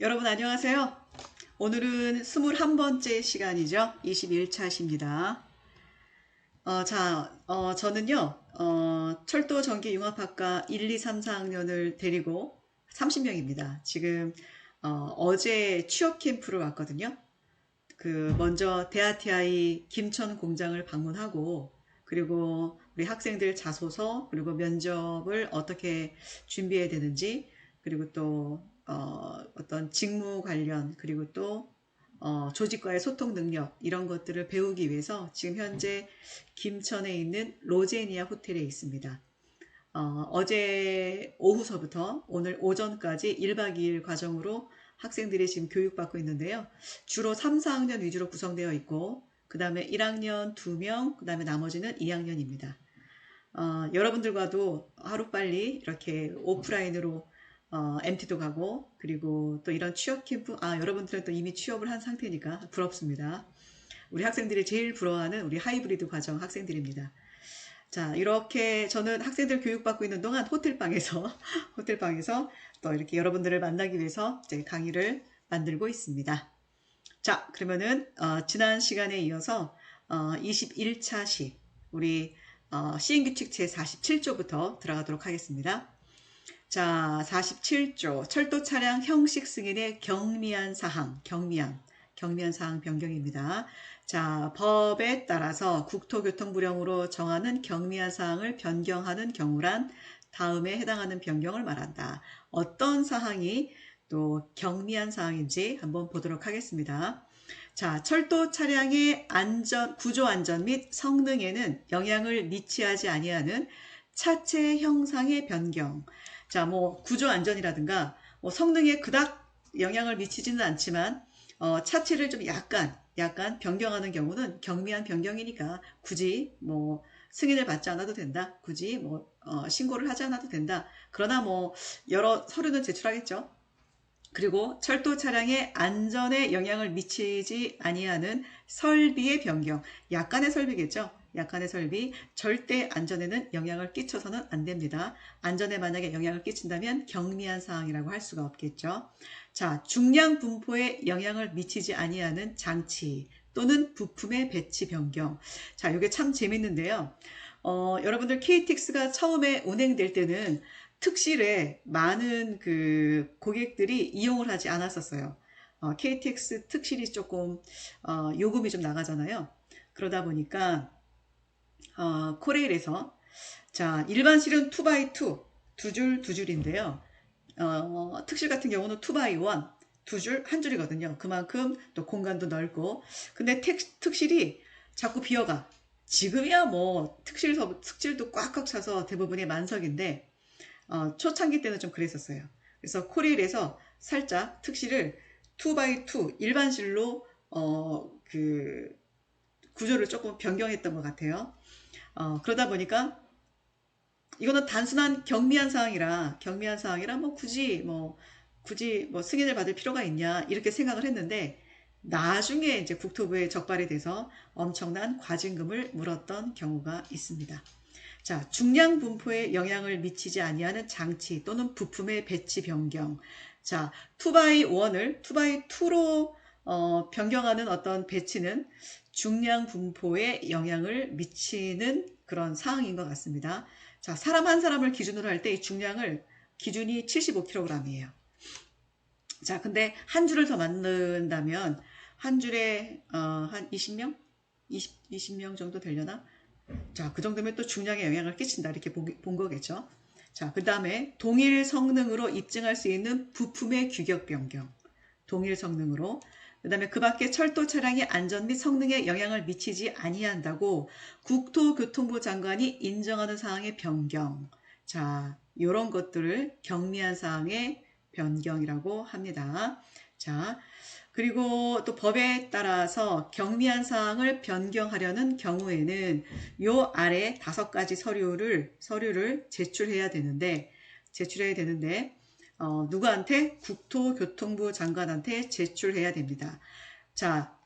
여러분 안녕하세요. 오늘은 21번째 시간이죠. 21차십니다. 저는요, 철도 전기 융합학과 1, 2, 3, 4학년을 데리고 30명입니다. 지금, 어제 취업 캠프를 왔거든요. 먼저 대아티아이 김천 공장을 방문하고, 그리고 우리 학생들 자소서, 그리고 면접을 어떻게 준비해야 되는지, 그리고 또, 어떤 직무 관련, 그리고 또, 조직과의 소통 능력, 이런 것들을 배우기 위해서 지금 현재 김천에 있는 로제니아 호텔에 있습니다. 어제 오후서부터 오늘 오전까지 1박 2일 과정으로 학생들이 지금 교육받고 있는데요. 주로 3, 4학년 위주로 구성되어 있고, 그 다음에 1학년 2명, 그 다음에 나머지는 2학년입니다. 여러분들과도 하루빨리 이렇게 오프라인으로 MT도 가고, 그리고 또 이런 취업 캠프, 여러분들은 또 이미 취업을 한 상태니까 부럽습니다. 우리 학생들이 제일 부러워하는 우리 하이브리드 과정 학생들입니다. 자, 이렇게 저는 학생들 교육받고 있는 동안 호텔방에서, 호텔방에서 또 이렇게 여러분들을 만나기 위해서 이제 강의를 만들고 있습니다. 자, 그러면은, 지난 시간에 이어서, 21차 시, 우리, 시행규칙 제47조부터 들어가도록 하겠습니다. 자, 47조, 철도 차량 형식 승인의 경미한 사항, 경미한 사항 변경입니다. 자, 법에 따라서 국토교통부령으로 정하는 경미한 사항을 변경하는 경우란 다음에 해당하는 변경을 말한다. 어떤 사항이 또 경미한 사항인지 한번 보도록 하겠습니다. 자, 철도 차량의 구조 안전 및 성능에는 영향을 미치하지 아니하는 차체 형상의 변경. 자, 뭐 구조 안전이라든가 뭐 성능에 그닥 영향을 미치지는 않지만 차체를 좀 약간 변경하는 경우는 경미한 변경이니까 굳이 뭐 승인을 받지 않아도 된다. 굳이 뭐 신고를 하지 않아도 된다. 그러나 뭐 여러 서류는 제출하겠죠. 그리고 철도 차량의 안전에 영향을 미치지 아니하는 설비의 변경, 약간의 설비겠죠. 약간의 설비, 절대 안전에는 영향을 끼쳐서는 안 됩니다. 안전에 만약에 영향을 끼친다면 경미한 사항이라고 할 수가 없겠죠. 자, 중량 분포에 영향을 미치지 아니하는 장치 또는 부품의 배치 변경. 자, 이게 참 재밌는데요. 여러분들 KTX가 처음에 운행될 때는 특실에 많은 그 고객들이 이용을 하지 않았었어요. KTX 특실이 조금 요금이 좀 나가잖아요. 그러다 보니까 코레일에서 자, 일반 실은 2x2 두 줄인데요. 특실 같은 경우는 2x1 두 줄, 한 줄이거든요. 그만큼 또 공간도 넓고. 근데 특실이 자꾸 비어가. 지금이야 뭐 특실도 꽉꽉 차서 대부분이 만석인데 초창기 때는 좀 그랬었어요. 그래서 코리일에서 살짝 특실을 2x2 일반실로 그 구조를 조금 변경했던 것 같아요. 그러다 보니까 이거는 단순한 경미한 사항이라 굳이 뭐 승인을 받을 필요가 있냐 이렇게 생각을 했는데 나중에 이제 국토부에 적발이 돼서 엄청난 과징금을 물었던 경우가 있습니다. 자, 중량 분포에 영향을 미치지 아니하는 장치 또는 부품의 배치 변경. 자, 2x1을 2x2로 변경하는 어떤 배치는 중량 분포에 영향을 미치는 그런 사항인 것 같습니다. 자, 사람 한 사람을 기준으로 할 때 이 기준이 75kg이에요. 자, 근데 한 줄을 더 만든다면 한 줄에 한 20명? 20명 정도 되려나? 자, 그 정도면 또 중량에 영향을 끼친다. 이렇게 본 거겠죠. 자, 그 다음에 동일 성능으로 입증할 수 있는 부품의 규격 변경. 동일 성능으로. 그 다음에 그 밖에 철도 차량의 안전 및 성능에 영향을 미치지 아니한다고 국토교통부 장관이 인정하는 사항의 변경. 자, 이런 것들을 경미한 사항의 변경이라고 합니다. 자, 그리고 또 법에 따라서 경미한 사항을 변경하려는 경우에는 요 아래 5가지 서류를 제출해야 되는데 누구한테? 국토교통부 장관한테 제출해야 됩니다. 자,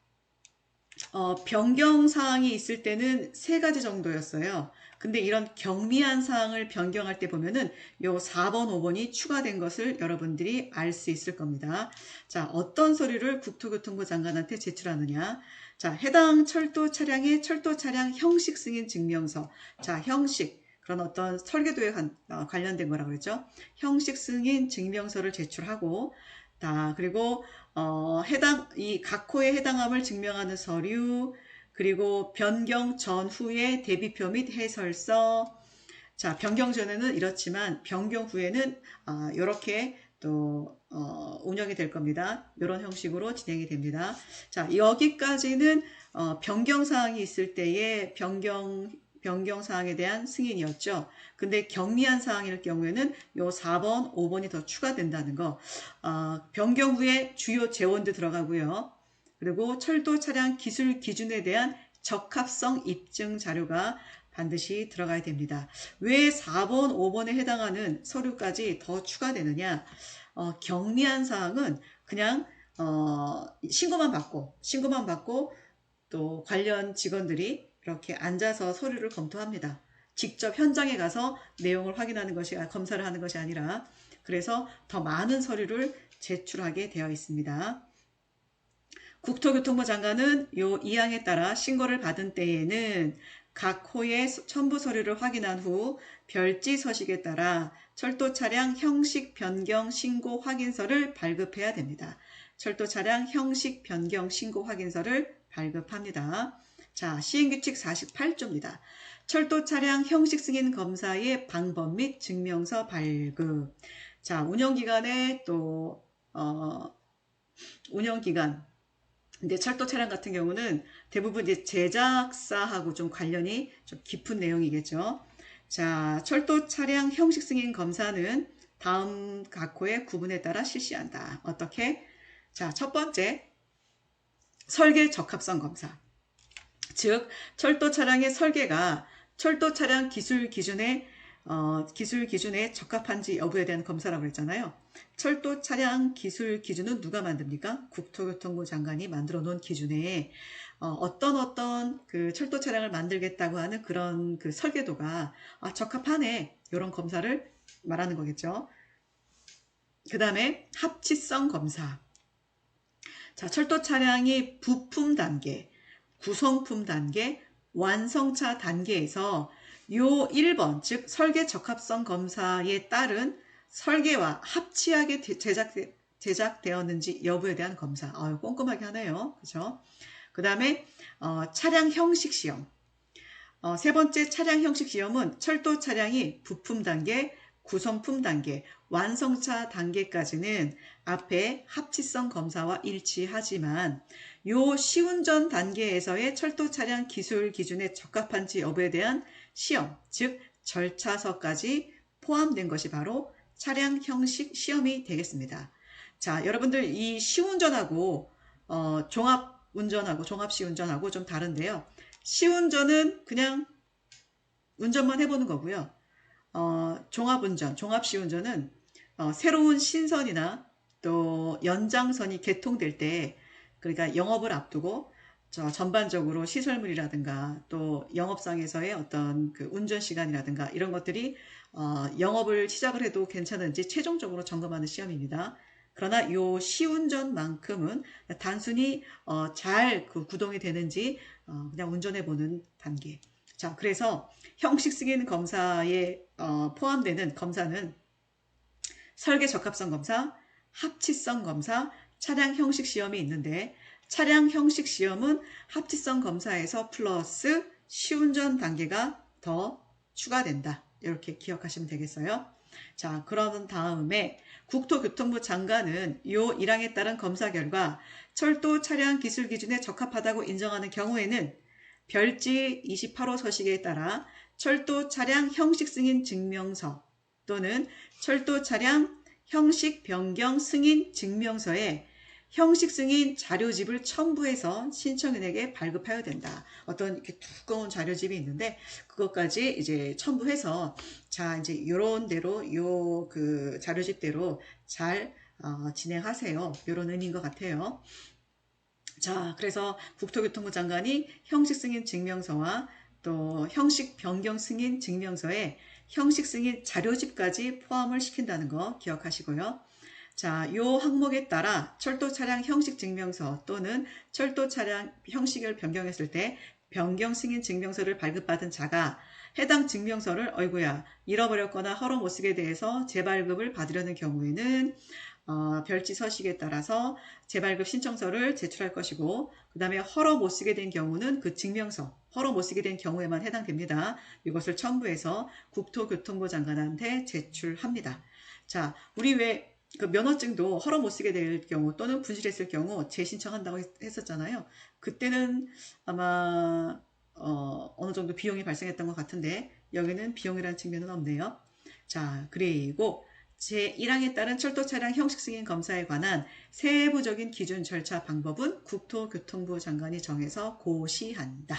변경 사항이 있을 때는 3가지 정도였어요. 근데 이런 경미한 사항을 변경할 때 보면은 요 4번, 5번이 추가된 것을 여러분들이 알 수 있을 겁니다. 자, 어떤 서류를 국토교통부 장관한테 제출하느냐. 자, 해당 철도 차량의 철도 차량 형식 승인 증명서. 자, 형식. 그런 어떤 설계도에 관련된 거라고 그랬죠. 형식 승인 증명서를 제출하고, 그리고 해당 이 각 호에 해당함을 증명하는 서류, 그리고 변경 전후의 대비표 및 해설서. 자, 변경 전에는 이렇지만 변경 후에는 이렇게 또 운영이 될 겁니다. 이런 형식으로 진행이 됩니다. 자, 여기까지는 변경 사항이 있을 때의 변경 사항에 대한 승인이었죠. 근데 경미한 사항일 경우에는 요 4번, 5번이 더 추가된다는 거. 변경 후에 주요 재원도 들어가고요. 그리고 철도 차량 기술 기준에 대한 적합성 입증 자료가 반드시 들어가야 됩니다. 왜 4번, 5번에 해당하는 서류까지 더 추가되느냐? 경미한 사항은 그냥 신고만 받고 또 관련 직원들이 이렇게 앉아서 서류를 검토합니다. 직접 현장에 가서 내용을 확인하는 것이 검사를 하는 것이 아니라 그래서 더 많은 서류를 제출하게 되어 있습니다. 국토교통부 장관은 요 이항에 따라 신고를 받은 때에는 각 호의 첨부 서류를 확인한 후 별지 서식에 따라 철도 차량 형식 변경 신고 확인서를 발급해야 됩니다. 철도 차량 형식 변경 신고 확인서를 발급합니다. 자, 시행규칙 48조입니다. 철도 차량 형식 승인 검사의 방법 및 증명서 발급. 자, 운영기간에 또 운영기간. 근데 철도 차량 같은 경우는 대부분 이제 제작사하고 좀 관련이 좀 깊은 내용이겠죠. 자, 철도 차량 형식 승인 검사는 다음 각 호의 구분에 따라 실시한다. 어떻게? 자, 첫 번째, 설계 적합성 검사. 즉, 철도 차량의 설계가 철도 차량 기술 기준에 적합한지 여부에 대한 검사라고 했잖아요. 철도 차량 기술 기준은 누가 만듭니까? 국토교통부 장관이 만들어 놓은 기준에 어떤 그 철도 차량을 만들겠다고 하는 그런 그 설계도가 적합하네. 이런 검사를 말하는 거겠죠. 그 다음에 합치성 검사. 자, 철도 차량이 부품 단계, 구성품 단계, 완성차 단계에서 요 1번, 즉 설계 적합성 검사에 따른 설계와 합치하게 제작되었는지 여부에 대한 검사. 꼼꼼하게 하네요. 그죠? 그 다음에 차량 형식 시험. 세 번째 차량 형식 시험은 철도 차량이 부품 단계, 구성품 단계, 완성차 단계까지는 앞에 합치성 검사와 일치하지만 요 시운전 단계에서의 철도 차량 기술 기준에 적합한지 여부에 대한 시험, 즉 절차서까지 포함된 것이 바로 차량 형식 시험이 되겠습니다. 자, 여러분들 이 시운전하고 종합운전하고 종합시운전하고 좀 다른데요. 시운전은 그냥 운전만 해보는 거고요. 종합운전, 종합시운전은 새로운 신선이나 또 연장선이 개통될 때, 그러니까 영업을 앞두고 전반적으로 시설물이라든가 또 영업상에서의 어떤 그 운전 시간이라든가 이런 것들이 영업을 시작을 해도 괜찮은지 최종적으로 점검하는 시험입니다. 그러나 요 시운전만큼은 단순히 잘 그 구동이 되는지 그냥 운전해보는 단계. 자, 그래서 형식 승인 검사에 포함되는 검사는 설계 적합성 검사, 합치성 검사, 차량 형식 시험이 있는데 차량 형식 시험은 합치성 검사에서 플러스 시운전 단계가 더 추가된다. 이렇게 기억하시면 되겠어요. 자, 그런 다음에 국토교통부 장관은 요 1항에 따른 검사 결과 철도 차량 기술 기준에 적합하다고 인정하는 경우에는 별지 28호 서식에 따라 철도 차량 형식 승인 증명서 또는 철도 차량 형식 변경 승인 증명서에 형식 승인 자료집을 첨부해서 신청인에게 발급하여야 된다. 어떤 이렇게 두꺼운 자료집이 있는데 그것까지 이제 첨부해서 자 이제 요런 대로 요 그 자료집대로 잘 진행하세요. 요런 의미인 것 같아요. 자, 그래서 국토교통부 장관이 형식 승인 증명서와 또 형식 변경 승인 증명서에 형식 승인 자료집까지 포함을 시킨다는 거 기억하시고요. 자, 요 항목에 따라 철도 차량 형식 증명서 또는 철도 차량 형식을 변경했을 때 변경 승인 증명서를 발급받은 자가 해당 증명서를 어이구야 잃어버렸거나 허러 못 쓰게 돼서 재발급을 받으려는 경우에는 별지 서식에 따라서 재발급 신청서를 제출할 것이고, 그 다음에 허러 못 쓰게 된 경우는 그 증명서, 허러 못 쓰게 된 경우에만 해당됩니다. 이것을 첨부해서 국토교통부 장관한테 제출합니다. 자, 우리 왜 그 면허증도 허러 못 쓰게 될 경우 또는 분실했을 경우 재신청한다고 했었잖아요. 그때는 아마 어느 정도 비용이 발생했던 것 같은데 여기는 비용이라는 측면은 없네요. 자, 그리고 제1항에 따른 철도 차량 형식 승인 검사에 관한 세부적인 기준 절차 방법은 국토교통부 장관이 정해서 고시한다.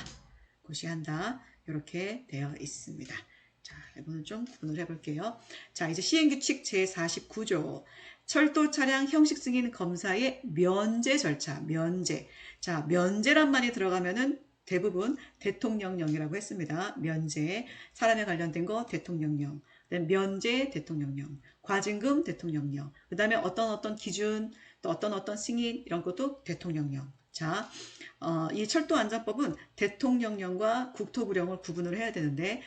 고시한다. 이렇게 되어 있습니다. 자, 이번은 좀 구분을 해볼게요. 자, 이제 시행규칙 제49조. 철도 차량 형식 승인 검사의 면제 절차, 면제. 자, 면제란 말이 들어가면은 대부분 대통령령이라고 했습니다. 면제. 사람에 관련된 거 대통령령. 면제 대통령령. 과징금 대통령령. 그 다음에 어떤 기준, 또 어떤 승인 이런 것도 대통령령. 자, 이 철도안전법은 대통령령과 국토부령을 구분을 해야 되는데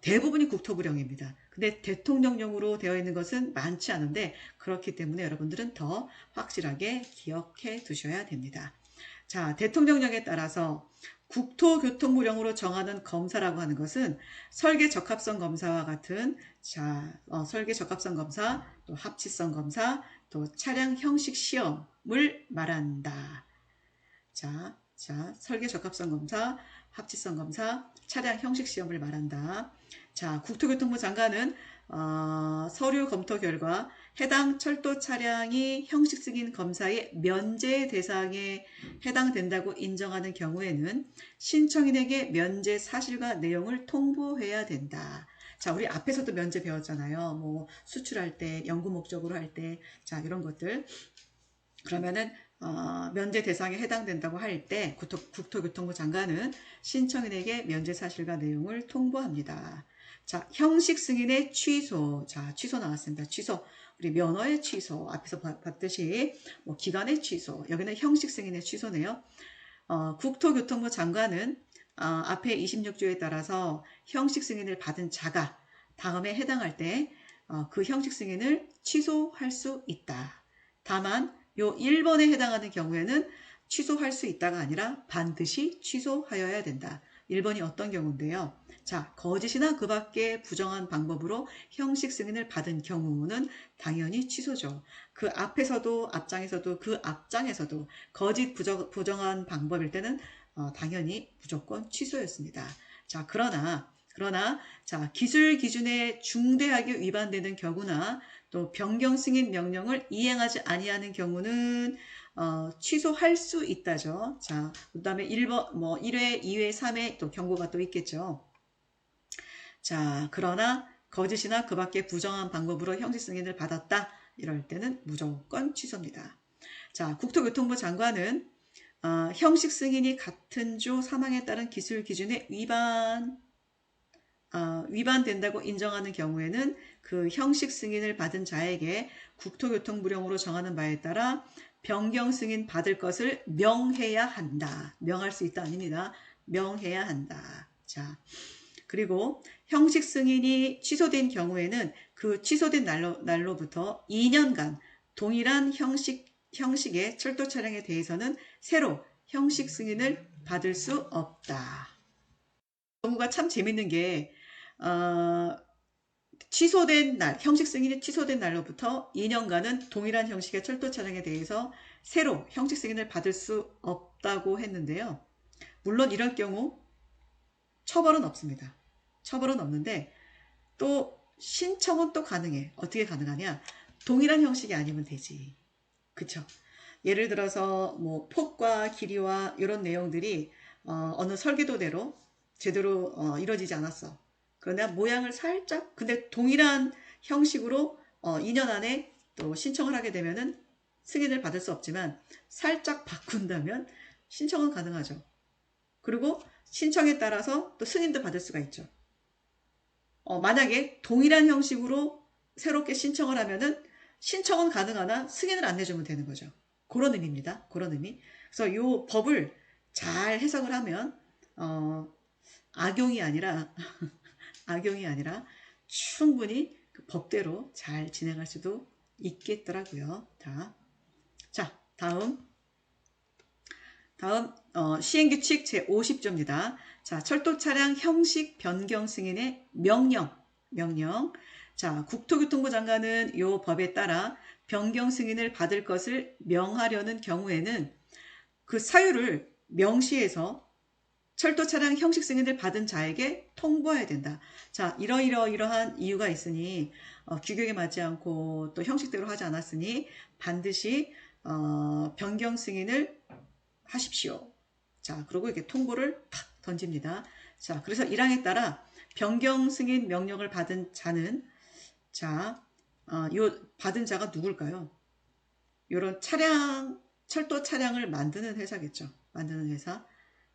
대부분이 국토부령입니다. 근데 대통령령으로 되어 있는 것은 많지 않은데 그렇기 때문에 여러분들은 더 확실하게 기억해 두셔야 됩니다. 자, 대통령령에 따라서 국토교통부령으로 정하는 검사라고 하는 것은 설계 적합성 검사와 같은 설계 적합성 검사, 또 합치성 검사, 또 차량 형식 시험을 말한다. 자, 설계 적합성 검사, 합치성 검사, 차량 형식 시험을 말한다. 자, 국토교통부 장관은 서류 검토 결과 해당 철도 차량이 형식 승인 검사의 면제 대상에 해당된다고 인정하는 경우에는 신청인에게 면제 사실과 내용을 통보해야 된다. 자, 우리 앞에서도 면제 배웠잖아요. 뭐 수출할 때, 연구 목적으로 할 때, 자, 이런 것들. 그러면은 면제 대상에 해당된다고 할 때 국토교통부 장관은 신청인에게 면제 사실과 내용을 통보합니다. 자, 형식 승인의 취소. 자, 취소 나왔습니다. 취소. 우리 면허의 취소. 앞에서 봤듯이 뭐 기간의 취소. 여기는 형식 승인의 취소네요. 국토교통부 장관은 앞에 26조에 따라서 형식 승인을 받은 자가 다음에 해당할 때 그 형식 승인을 취소할 수 있다. 다만 요 1번에 해당하는 경우에는 취소할 수 있다가 아니라 반드시 취소하여야 된다. 1번이 어떤 경우인데요. 자, 거짓이나 그 밖의 부정한 방법으로 형식 승인을 받은 경우는 당연히 취소죠. 그 앞에서도 앞장에서도 그 앞장에서도 거짓 부정한 방법일 때는 당연히 무조건 취소였습니다. 자, 그러나 자, 기술 기준에 중대하게 위반되는 경우나 또 변경 승인 명령을 이행하지 아니하는 경우는 취소할 수 있다죠. 자, 그다음에 1번 뭐 1회, 2회, 3회 또 경고가 또 있겠죠. 자, 그러나 거짓이나 그 밖의 부정한 방법으로 형식 승인을 받았다. 이럴 때는 무조건 취소입니다. 자, 국토교통부 장관은 형식 승인이 같은 조 사망에 따른 기술 기준에 위반된다고 인정하는 경우에는 그 형식 승인을 받은 자에게 국토교통부령으로 정하는 바에 따라 변경 승인 받을 것을 명해야 한다. 명할 수 있다 아닙니다. 명해야 한다. 자, 그리고 형식 승인이 취소된 경우에는 그 취소된 날로부터 2년간 동일한 형식의 철도 차량에 대해서는 새로 형식 승인을 받을 수 없다. 경우가 참 재밌는 게 취소된 날, 형식 승인이 취소된 날로부터 2년간은 동일한 형식의 철도 차량에 대해서 새로 형식 승인을 받을 수 없다고 했는데요. 물론 이럴 경우 처벌은 없습니다. 처벌은 없는데 또 신청은 또 가능해. 어떻게 가능하냐? 동일한 형식이 아니면 되지. 그쵸? 예를 들어서 뭐 폭과 길이와 이런 내용들이 어느 설계도대로 제대로 이루어지지 않았어. 그러나 모양을 살짝 근데 동일한 형식으로 2년 안에 또 신청을 하게 되면은 승인을 받을 수 없지만 살짝 바꾼다면 신청은 가능하죠. 그리고 신청에 따라서 또 승인도 받을 수가 있죠. 만약에 동일한 형식으로 새롭게 신청을 하면은 신청은 가능하나 승인을 안 내주면 되는 거죠. 그런 의미입니다. 그런 의미. 그래서 이 법을 잘 해석을 하면 악용이 아니라 악용이 아니라 충분히 그 법대로 잘 진행할 수도 있겠더라고요. 자, 다음 시행규칙 제50조입니다. 자, 철도 차량 형식 변경 승인의 명령. 자, 국토교통부 장관은 이 법에 따라 변경 승인을 받을 것을 명하려는 경우에는 그 사유를 명시해서 철도 차량 형식 승인을 받은 자에게 통보해야 된다. 자, 이러한 이유가 있으니 규격에 맞지 않고 또 형식대로 하지 않았으니 반드시 변경 승인을 하십시오. 자, 그리고 이렇게 통보를 탁 던집니다. 자, 그래서 1항에 따라 변경 승인 명령을 받은 자는 요 받은 자가 누굴까요? 요런 철도 차량을 만드는 회사겠죠. 만드는 회사.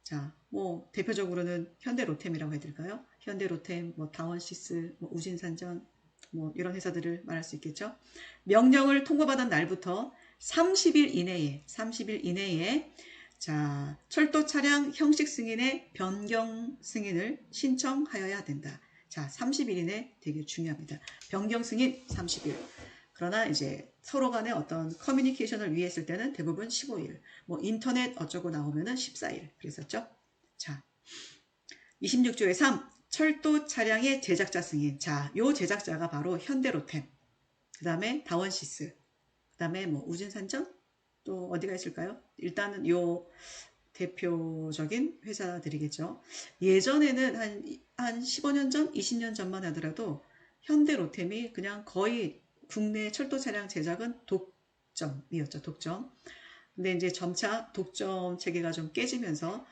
자, 뭐 대표적으로는 현대로템이라고 해야 될까요? 현대로템, 뭐 다원시스, 뭐 우진산전, 뭐 이런 회사들을 말할 수 있겠죠. 명령을 통보받은 날부터 30일 이내에 자, 철도 차량 형식 승인의 변경 승인을 신청하여야 된다. 자, 30일 이내 되게 중요합니다. 변경 승인 30일. 그러나 이제 서로 간의 어떤 커뮤니케이션을 위해 했을 때는 대부분 15일. 뭐 인터넷 어쩌고 나오면은 14일. 그랬었죠. 자, 26조의 3. 철도 차량의 제작자 승인. 자, 요 제작자가 바로 현대로템. 그 다음에 다원시스. 그 다음에 뭐 우진산전? 또 어디가 있을까요? 일단은 요 대표적인 회사들이겠죠. 예전에는 한 15년 전, 20년 전만 하더라도 현대로템이 그냥 거의 국내 철도 차량 제작은 독점이었죠. 독점. 근데 이제 점차 독점 체계가 좀 깨지면서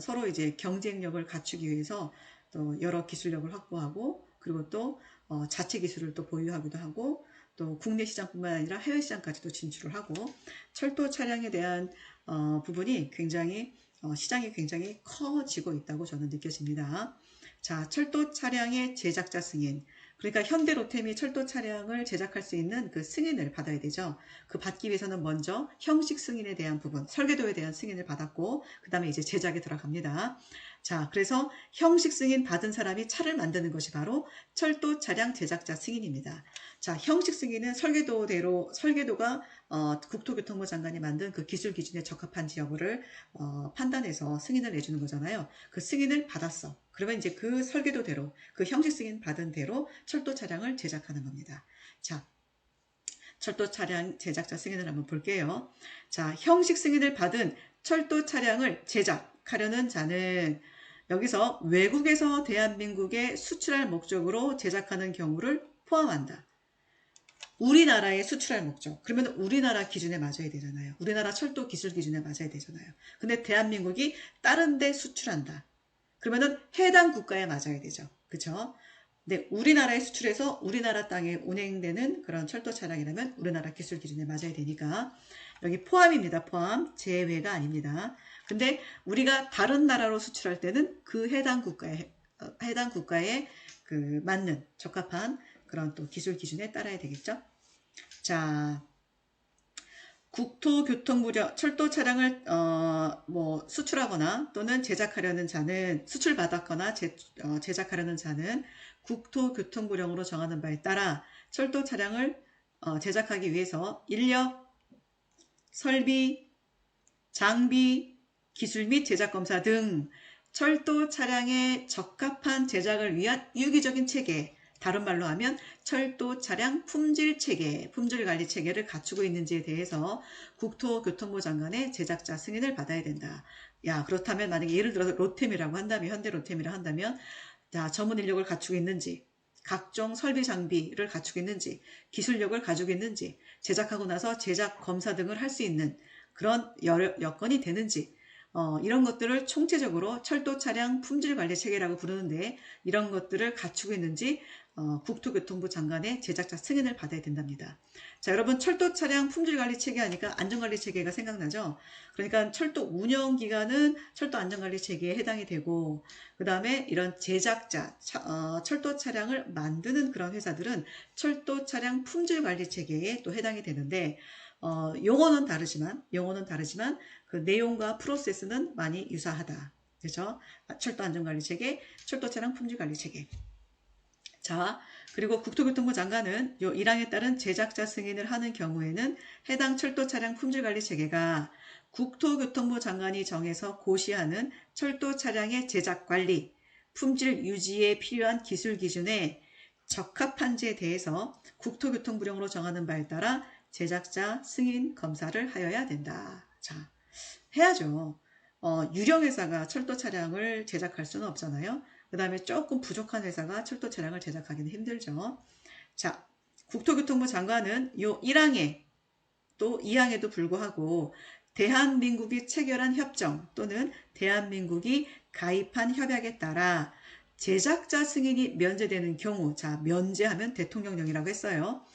서로 이제 경쟁력을 갖추기 위해서 또 여러 기술력을 확보하고 그리고 또 자체 기술을 또 보유하기도 하고 또 국내 시장뿐만 아니라 해외 시장까지도 진출을 하고 철도 차량에 대한 부분이 굉장히 시장이 굉장히 커지고 있다고 저는 느껴집니다. 자, 철도 차량의 제작자 승인. 그러니까 현대로템이 철도 차량을 제작할 수 있는 그 승인을 받아야 되죠. 그 받기 위해서는 먼저 형식 승인에 대한 부분, 설계도에 대한 승인을 받았고 그 다음에 이제 제작에 들어갑니다. 자, 그래서 형식 승인 받은 사람이 차를 만드는 것이 바로 철도 차량 제작자 승인입니다. 자, 형식 승인은 설계도가 국토교통부 장관이 만든 그 기술 기준에 적합한지 여부를 판단해서 승인을 내주는 거잖아요. 그 승인을 받았어. 그러면 이제 그 설계도대로 그 형식 승인 받은 대로 철도 차량을 제작하는 겁니다. 자, 철도 차량 제작자 승인을 한번 볼게요. 자, 형식 승인을 받은 철도 차량을 제작하려는 자는 여기서 외국에서 대한민국에 수출할 목적으로 제작하는 경우를 포함한다. 우리나라에 수출할 목적. 그러면 우리나라 기준에 맞아야 되잖아요. 우리나라 철도 기술 기준에 맞아야 되잖아요. 근데 대한민국이 다른 데 수출한다. 그러면은 해당 국가에 맞아야 되죠. 그쵸? 근데 우리나라에 수출해서 우리나라 땅에 운행되는 그런 철도 차량이라면 우리나라 기술 기준에 맞아야 되니까 여기 포함입니다. 포함. 제외가 아닙니다. 근데 우리가 다른 나라로 수출할 때는 그 해당 국가에 그 맞는 적합한 그런 또 기술 기준에 따라야 되겠죠. 자, 국토교통부령 철도 차량을 뭐 수출하거나 또는 제작하려는 자는 수출받았거나 제작하려는 자는 국토교통부령으로 정하는 바에 따라 철도 차량을 제작하기 위해서 인력, 설비, 장비, 기술 및 제작 검사 등 철도 차량에 적합한 제작을 위한 유기적인 체계, 다른 말로 하면 철도 차량 품질 체계, 품질 관리 체계를 갖추고 있는지에 대해서 국토교통부 장관의 제작자 승인을 받아야 된다. 야, 그렇다면 만약에 예를 들어서 로템이라고 한다면, 현대로템이라고 한다면, 자, 전문 인력을 갖추고 있는지, 각종 설비 장비를 갖추고 있는지, 기술력을 가지고 있는지, 제작하고 나서 제작 검사 등을 할 수 있는 그런 여건이 되는지, 이런 것들을 총체적으로 철도 차량 품질 관리 체계라고 부르는데 이런 것들을 갖추고 있는지 국토교통부 장관의 제작자 승인을 받아야 된답니다. 자, 여러분 철도 차량 품질 관리 체계 하니까 안전관리 체계가 생각나죠? 그러니까 철도 운영 기간은 철도 안전관리 체계에 해당이 되고 그 다음에 이런 제작자, 철도 차량을 만드는 그런 회사들은 철도 차량 품질 관리 체계에 또 해당이 되는데 용어는 다르지만 그 내용과 프로세스는 많이 유사하다. 그죠? 철도 안전관리 체계, 철도 차량 품질 관리 체계. 자, 그리고 국토교통부 장관은 요 1항에 따른 제작자 승인을 하는 경우에는 해당 철도 차량 품질 관리 체계가 국토교통부 장관이 정해서 고시하는 철도 차량의 제작 관리, 품질 유지에 필요한 기술 기준에 적합한지에 대해서 국토교통부령으로 정하는 바에 따라 제작자 승인 검사를 하여야 된다. 자, 해야죠. 유령 회사가 철도 차량을 제작할 수는 없잖아요. 그 다음에 조금 부족한 회사가 철도 차량을 제작하기는 힘들죠. 자, 국토교통부 장관은 요 1항에 또 2항에도 불구하고 대한민국이 체결한 협정 또는 대한민국이 가입한 협약에 따라 제작자 승인이 면제되는 경우, 자, 면제하면 대통령령이라고 했어요.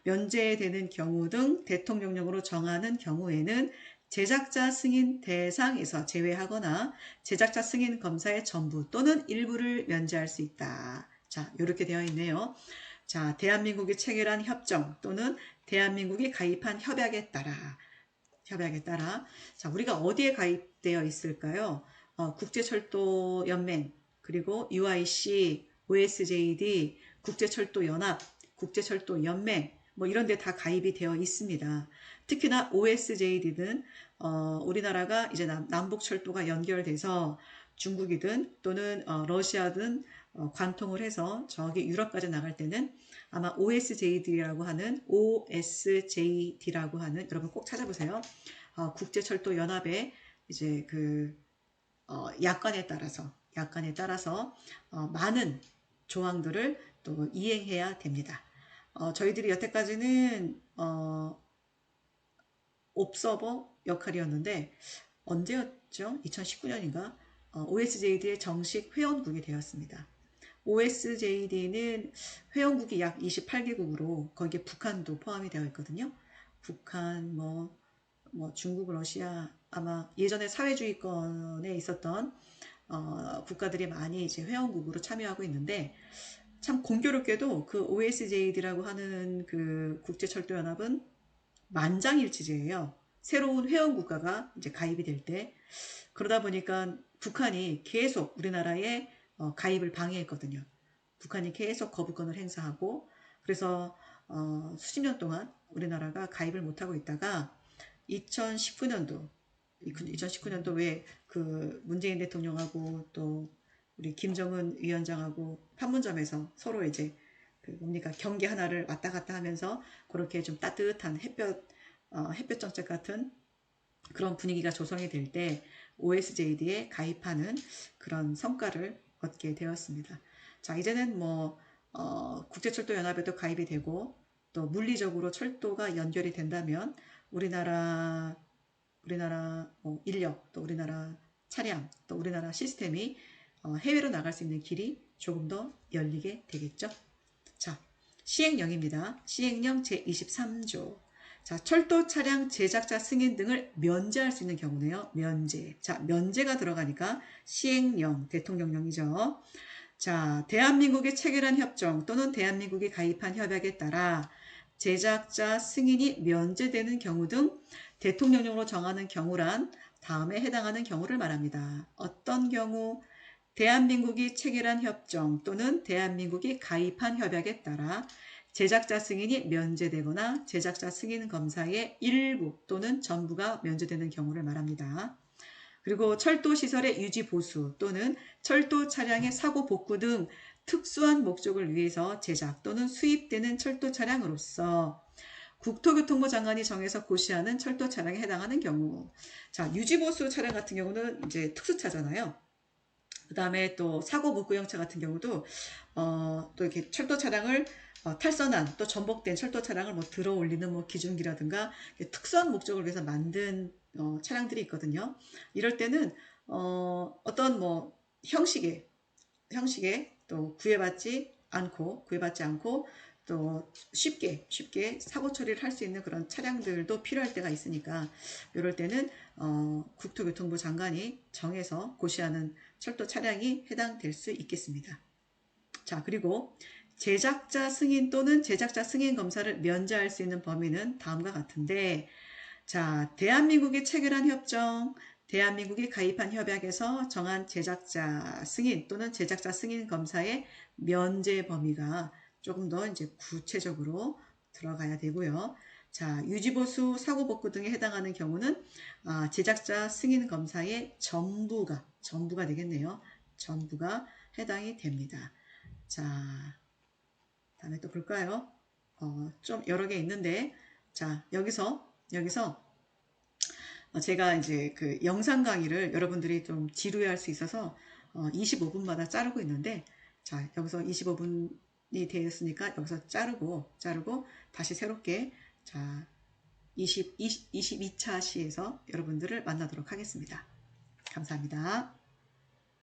면제되는 경우 등 대통령령으로 정하는 경우에는 제작자 승인 대상에서 제외하거나 제작자 승인 검사의 전부 또는 일부를 면제할 수 있다. 자, 이렇게 되어 있네요. 자, 대한민국이 체결한 협정 또는 대한민국이 가입한 협약에 따라 자, 우리가 어디에 가입되어 있을까요? 국제철도연맹, 그리고 UIC, OSJD, 국제철도연합, 국제철도연맹 뭐 이런 데 다 가입이 되어 있습니다. 특히나 OSJD는 우리나라가 이제 남북철도가 연결돼서 중국이든 또는 러시아든 관통을 해서 저기 유럽까지 나갈 때는 아마 OSJD라고 하는 여러분 꼭 찾아보세요. 국제철도연합의 이제 그 약관에 따라서 많은 조항들을 또 이행해야 됩니다. 저희들이 여태까지는 옵서버 역할이었는데 언제였죠? 2019년인가? OSJD의 정식 회원국이 되었습니다. OSJD는 회원국이 약 28개국으로 거기에 북한도 포함이 되어 있거든요. 북한, 뭐 중국, 러시아, 아마 예전에 사회주의권에 있었던 국가들이 많이 이제 회원국으로 참여하고 있는데 참 공교롭게도 그 OSJD라고 하는 그 국제철도연합은 만장일치제예요. 새로운 회원 국가가 이제 가입이 될 때 그러다 보니까 북한이 계속 우리나라에 가입을 방해했거든요. 북한이 계속 거부권을 행사하고 그래서 수십 년 동안 우리나라가 가입을 못하고 있다가 2019년도 왜 그 문재인 대통령하고 또 우리 김정은 위원장하고 판문점에서 서로 이제 그 뭡니까 경계 하나를 왔다 갔다 하면서 그렇게 좀 따뜻한 햇볕 정책 같은 그런 분위기가 조성이 될 때 OSJD에 가입하는 그런 성과를 얻게 되었습니다. 자, 이제는 뭐 국제철도연합에도 가입이 되고 또 물리적으로 철도가 연결이 된다면 우리나라 인력 또 우리나라 차량 또 우리나라 시스템이 해외로 나갈 수 있는 길이 조금 더 열리게 되겠죠. 자, 시행령입니다. 시행령 제23조. 자, 철도 차량 제작자 승인 등을 면제할 수 있는 경우네요. 면제. 자, 면제가 들어가니까 시행령, 대통령령이죠. 자, 대한민국이 체결한 협정 또는 대한민국이 가입한 협약에 따라 제작자 승인이 면제되는 경우 등 대통령령으로 정하는 경우란 다음에 해당하는 경우를 말합니다. 어떤 경우? 대한민국이 체결한 협정 또는 대한민국이 가입한 협약에 따라 제작자 승인이 면제되거나 제작자 승인 검사의 일부 또는 전부가 면제되는 경우를 말합니다. 그리고 철도시설의 유지 보수 또는 철도 차량의 사고 복구 등 특수한 목적을 위해서 제작 또는 수입되는 철도 차량으로서 국토교통부 장관이 정해서 고시하는 철도 차량에 해당하는 경우. 자, 유지보수 차량 같은 경우는 이제 특수차잖아요. 그 다음에 또 사고 복구형 차 같은 경우도 또 이렇게 철도 차량을 탈선한 또 전복된 철도 차량을 뭐 들어 올리는 뭐 기중기라든가 특수한 목적을 위해서 만든 차량들이 있거든요. 이럴 때는 어떤 뭐 형식에 또 구애받지 않고 또 쉽게 사고 처리를 할 수 있는 그런 차량들도 필요할 때가 있으니까 이럴 때는 국토교통부 장관이 정해서 고시하는 철도 차량이 해당될 수 있겠습니다. 자, 그리고 제작자 승인 또는 제작자 승인 검사를 면제할 수 있는 범위는 다음과 같은데, 자, 대한민국이 체결한 협정, 대한민국이 가입한 협약에서 정한 제작자 승인 또는 제작자 승인 검사의 면제 범위가 조금 더 이제 구체적으로 들어가야 되고요. 자, 유지보수, 사고복구 등에 해당하는 경우는 제작자 승인 검사의 전부가 되겠네요. 전부가 해당이 됩니다. 자, 다음에 또 볼까요? 좀 여러 개 있는데, 자, 여기서 제가 이제 그 영상 강의를 여러분들이 좀 지루해할 수 있어서 25분마다 자르고 있는데, 자, 여기서 25분이 되었으니까 여기서 자르고 다시 새롭게 자 22차 시에서 여러분들을 만나도록 하겠습니다. 감사합니다.